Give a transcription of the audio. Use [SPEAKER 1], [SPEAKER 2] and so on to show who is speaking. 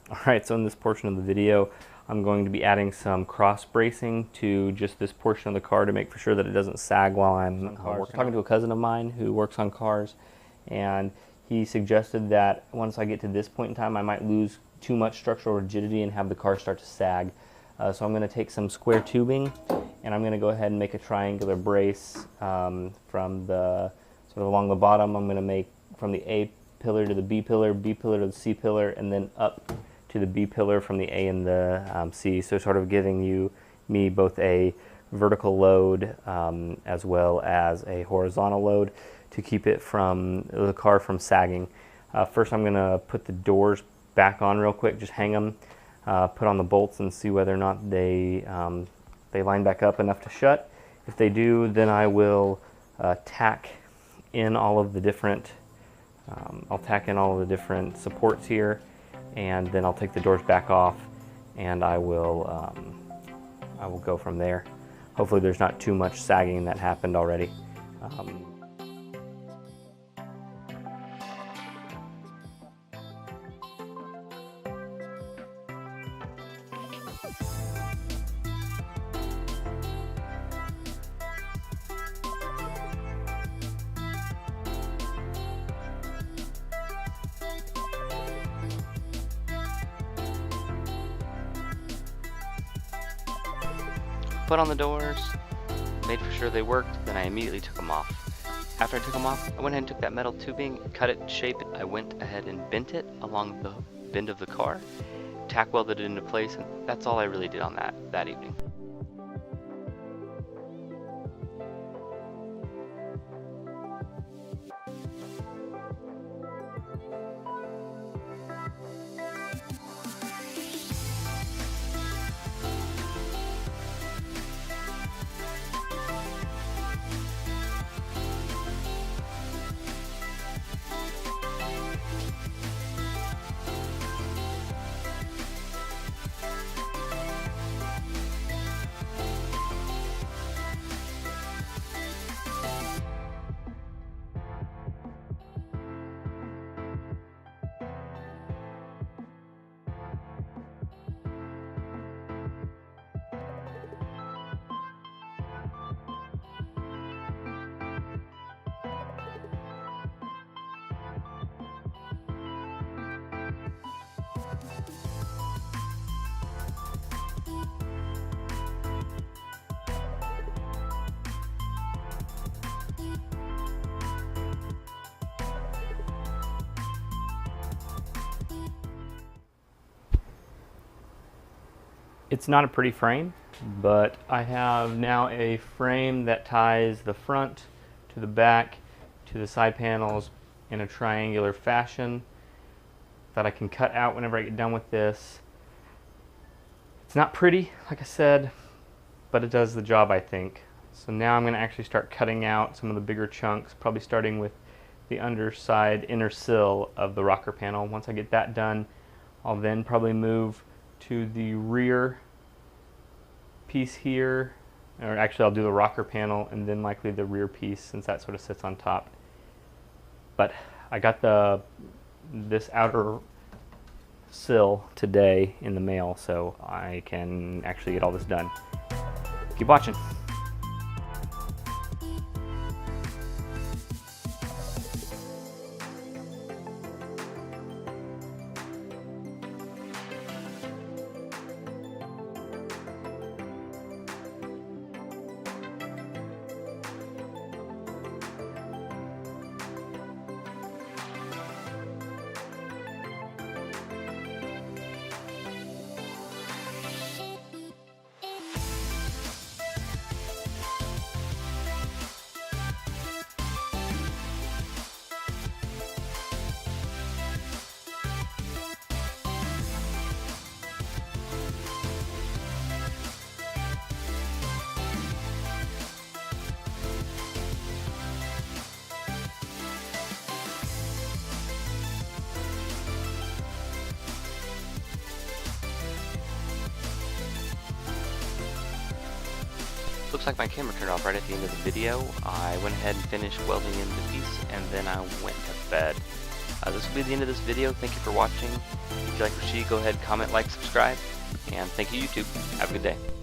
[SPEAKER 1] Alright, so in this portion of the video, I'm going to be adding some cross bracing to just this portion of the car to make for sure that it doesn't sag while I'm talking to a cousin of mine who works on cars, and he suggested that once I get to this point in time I might lose too much structural rigidity and have the car start to sag. So I'm going to take some square tubing and I'm going to go ahead and make a triangular brace from the sort of along the bottom. I'm going to make from the A pillar to the B pillar to the C pillar, and then up to the B pillar from the A and the C, so sort of giving me both a vertical load as well as a horizontal load to keep it from the car from sagging. First I'm going to put the doors back on real quick, just hang them, put on the bolts and see whether or not they line back up enough to shut. If they do, then I will tack in all of the different supports here, and then I'll take the doors back off and I will go from there. Hopefully there's not too much sagging that happened already.
[SPEAKER 2] Put on the doors, made for sure they worked, then I immediately took them off. After I took them off, I went ahead and took that metal tubing, cut it, shaped it. I went ahead and bent it along the bend of the car, tack welded it into place, and that's all I really did on that evening.
[SPEAKER 1] It's not a pretty frame, but I have now a frame that ties the front to the back to the side panels in a triangular fashion that I can cut out whenever I get done with this. It's not pretty, like I said, but it does the job, I think. So now I'm going to actually start cutting out some of the bigger chunks, probably starting with the underside inner sill of the rocker panel. Once I get that done, I'll then probably move to the rear piece here, or actually I'll do the rocker panel and then likely the rear piece, since that sort of sits on top. But I got this outer sill today in the mail, so I can actually get all this done. Keep watching.
[SPEAKER 2] Looks like my camera turned off right at the end of the video. I went ahead and finished welding in the piece, and then I went to bed. This will be the end of this video. Thank you for watching. If you like what you see, go ahead, comment, like, subscribe, and thank you, YouTube. Have a good day.